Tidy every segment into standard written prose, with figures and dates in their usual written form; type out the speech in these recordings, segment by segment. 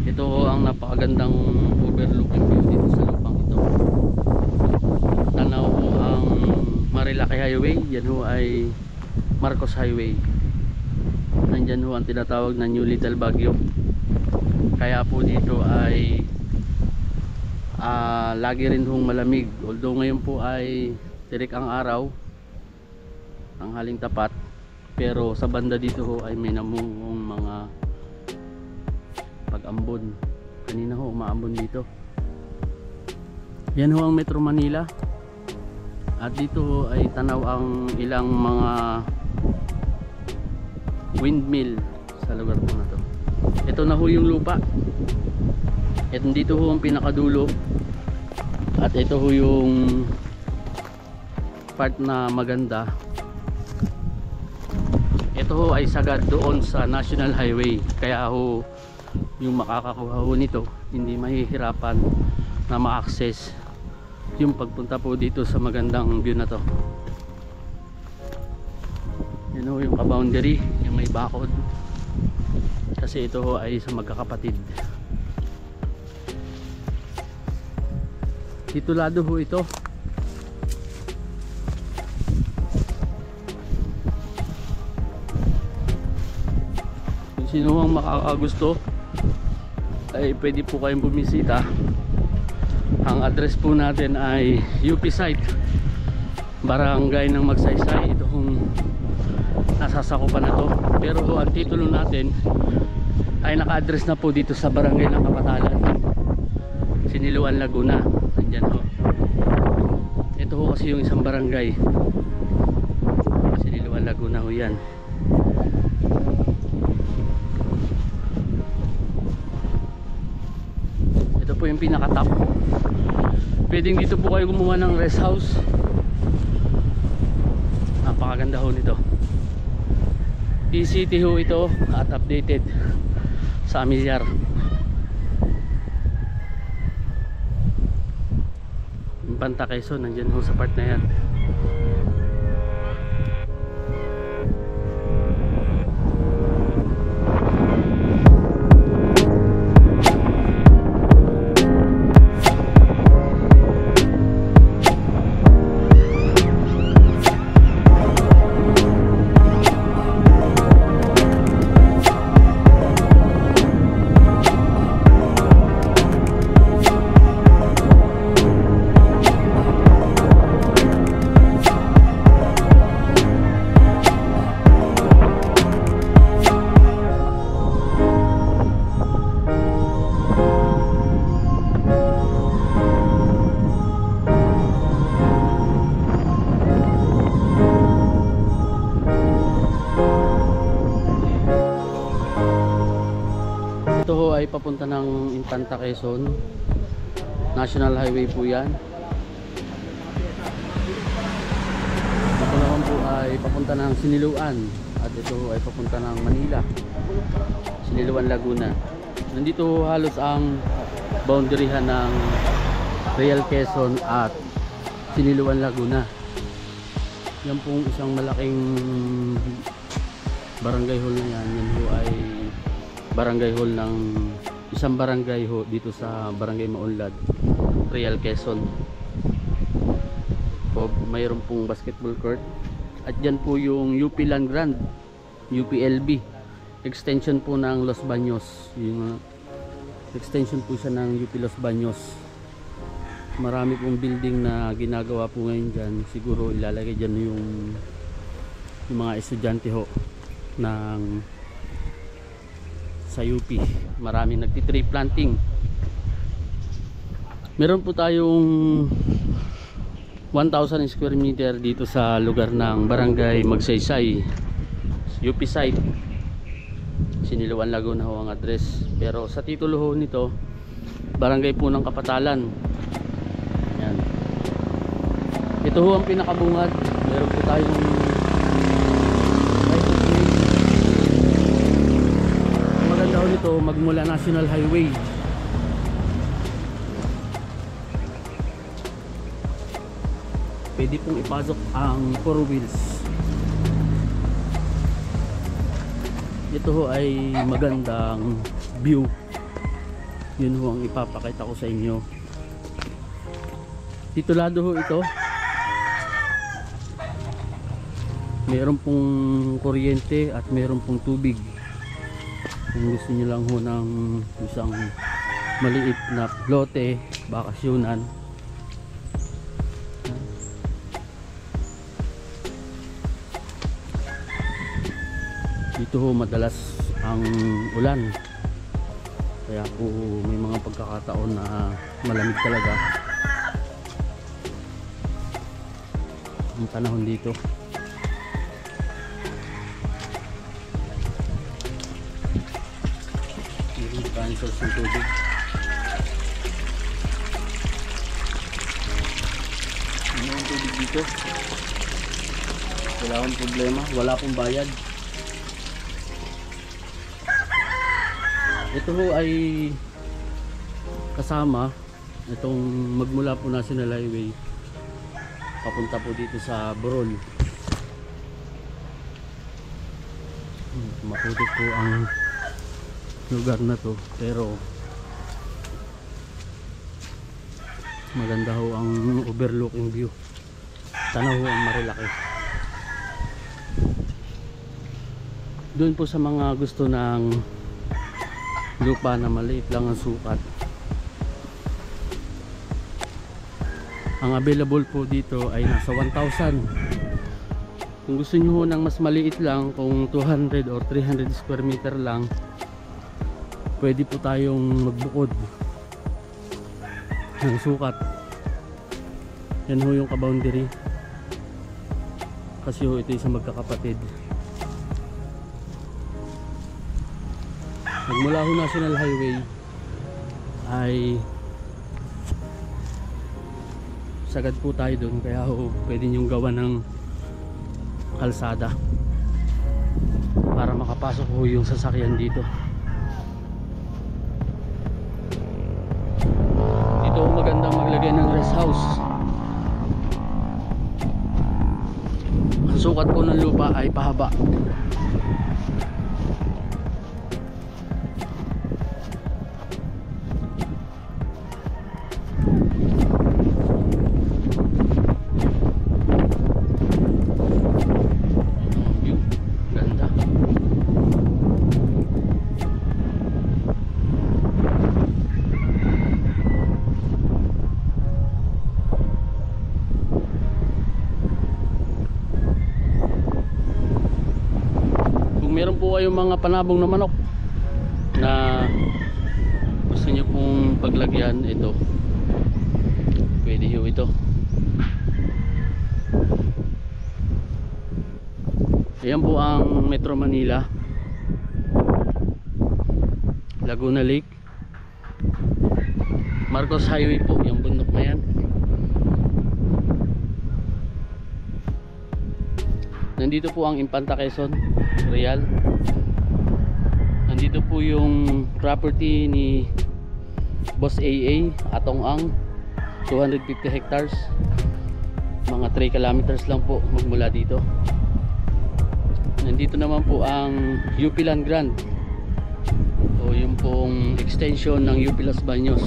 Ito ang napakagandang overlooking view dito sa lupang ito. Tanaw ho ang Marilaki Highway. Yan ho ay Marcos Highway. Nandyan ho ang tinatawag na New Little Baguio. Kaya po dito ay lagi rin hong malamig. Although ngayon po ay tirik ang araw, ang haling tapat, pero sa banda dito ho ay may namungong mga pag-ambon. Kanina ho umaambon dito. Yan ho ang Metro Manila, at dito ho ay tanaw ang ilang mga windmill sa lugar po na to. Ito na ho yung lupa. Ito dito ho ang pinakadulo, at ito ho yung part na maganda. Ito ho ay sagad doon sa National Highway, kaya ho yung makakakuha ho nito hindi mahihirapan na ma-access yung pagpunta po dito sa magandang view na to. Yan ho yung ka-boundary, yung may bakod, kasi ito ho ay sa magkakapatid. Titulado ho ito. Kung sino ang makakagusto ay pwede po kayong bumisita. Ang address po natin ay UP site, Barangay ng Magsaysay. Ito kung nasasakupan na to, pero ang titulo natin ay naka-address na po dito sa Barangay ng Kapatalan, Siniluan, Laguna. Nandyan ho. Ito ho kasi yung isang barangay, Siniluan, Laguna ho yan. Ito po yung pinaka-top. Pwedeng dito po kayo gumawa ng rest house. Napakaganda ho nito. E-city ho ito at updated sa Amilyar. Impanta Quezon, nandyan ho sa part na yan. Ito ho ay papunta ng Impanta Quezon. National Highway po yan. Ito naman po ay papunta ng Siniluan, at ito ho ay papunta ng Manila, Siniluan, Laguna. Nandito ho halos ang boundaryhan ng Real Quezon at Siniluan, Laguna. Yan pong isang malaking barangay hall na yan. Yan ho ay barangay hall ng isang barangay ho dito sa Barangay Maunlad, Real Quezon. O, mayroon pong basketball court, at dyan po yung UP Land Grant, UPLB, extension po ng Los Baños. Yung extension po siya ng UP Los Baños. Marami pong building na ginagawa po ngayon dyan. Siguro ilalagay dyan yung mga estudyante ho ng sa UP. Maraming nagti-tree planting. Meron po tayong 1,000 square meter dito sa lugar ng Barangay Magsaysay, UP site, Siniluan, Laguna ho ang address. Pero sa titulo ho nito, Barangay po ng Kapatalan. Yan. Ito ho ang pinakabungad. Meron po tayong maganda ho nito, magmula National Highway. Pwede pong ipasok ang 4 wheels. ito ho ay magandang view. Yun ho ang ipapakita ko sa inyo. Titulado ho ito. Meron pong kuryente at meron pong tubig. Kung gusto niyo lang ho ng isang maliit na lote, bakasyunan, dito ho madalas ang ulan, kaya po may mga pagkakataon na malamig talaga ang panahon dito. Hindi pa ang source ng tubig. Ano ang tubig dito? Wala akong problema, wala akong bayad. Ito ho ay kasama itong magmula po National Highway papunta po dito sa Borol. Maputik po ang lugar na to, pero maganda ho ang overlooking view. Tanaw ho ang Marilaki. Doon po sa mga gusto ng lupa na maliit lang ang sukat, ang available po dito ay nasa 1,000. Kung gusto nyo ng mas maliit lang, kung 200 or 300 square meter lang, pwede po tayong magbukod ng sukat. Yan ho yung kaboundary, kasi ho ito isang magkakapatid. Magmula ho National Highway ay sagad po tayo doon, kaya ho pwede nyong gawa ng kalsada para makapasok ho yung sasakyan dito. Dito ho magandang maglagay ng rest house. Ang sukat po ng lupa ay pahaba. Meron po kayong mga panabong na manok na gusto nyo pong paglagyan, ito pwede ho ito. Ayan po ang Metro Manila, Laguna Lake, Marcos Highway po yung bundok na yan. Nandito po ang Infanta Quezon Real. Nandito po yung property ni Boss AA Atong Ang, 250 hectares, mga 3 kilometers lang po magmula dito. Nandito naman po ang UP Land Grant, o yung pong extension ng UP Las Baños,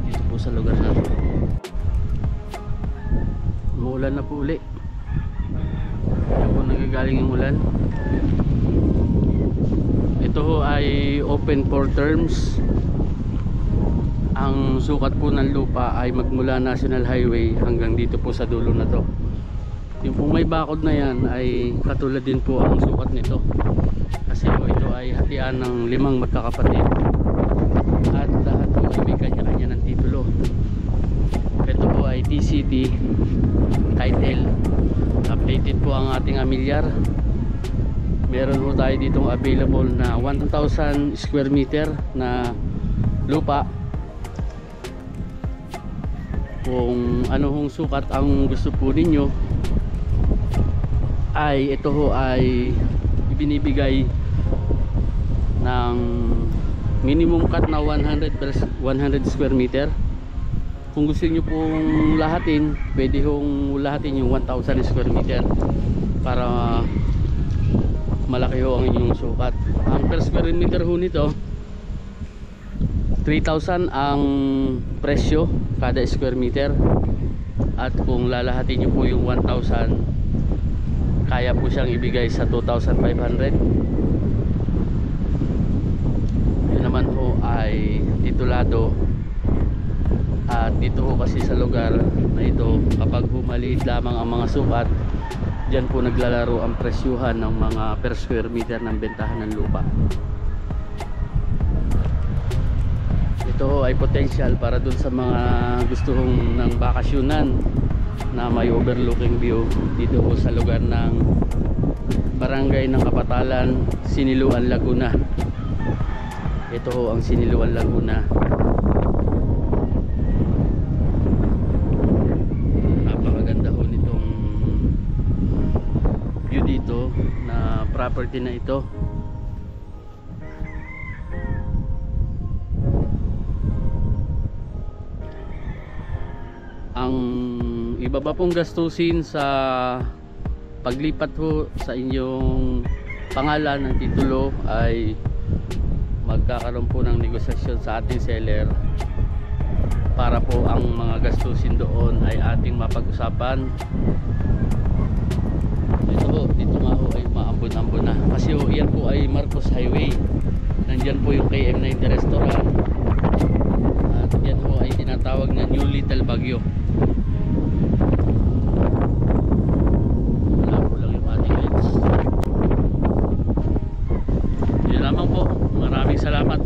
dito po sa lugar natin. Umuulan na po uli. Yan po nagagaling yung ulan. Ito ho ay open for terms. Ang sukat po ng lupa ay magmula National Highway hanggang dito po sa dulo na to. Yung pong may bakod na yan ay katulad din po ang sukat nito, kasi po ito ay hatian ng 5 magkakapatid at lahat po ay may kanya-kanya ng titulo. Ito po ay TCT title. Updated po ang ating amilyar. Meron po tayo ditong available na 1,000 square meter na lupa. Kung ano hong sukat ang gusto po ninyo, ay ito ho ay ibinibigay ng minimum cut na 100 square meter. Kung gusto nyo pong lahatin, pwede hong lahatin yung 1,000 square meter para malaki ho ang inyong sukat. Ang per square meter ho nito 3,000 ang presyo kada square meter, at kung lalahatin nyo po yung 1,000, kaya po siyang ibigay sa 2,500. Yun naman ho ay titulado, at dito ho kasi sa lugar na ito, kapag humaliit lamang ang mga sukat, dyan po naglalaro ang presyuhan ng mga per square meter ng bentahan ng lupa. Ito ho ay potential para dun sa mga gusto ng bakasyunan na may overlooking view dito ho sa lugar ng Barangay ng Kapatalan, Siniluan, Laguna. Ito ho ang Siniluan, Laguna. Napakaganda ho nitong view dito na property na ito. Ang iba pa pong gastusin sa paglipat ho sa inyong pangalan ng titulo ay magkakaroon po ng negosasyon sa ating seller, para po ang mga gastusin doon ay ating mapag-usapan. Dito nga ho ay maambon-ambon na, kasi ho yan po ay Marcos Highway. Nandyan po yung KM90 restaurant, at yan ho ay tinatawag na New Little Baguio. Wala po lang yung ating lights. Yun lamang po, maraming salamat.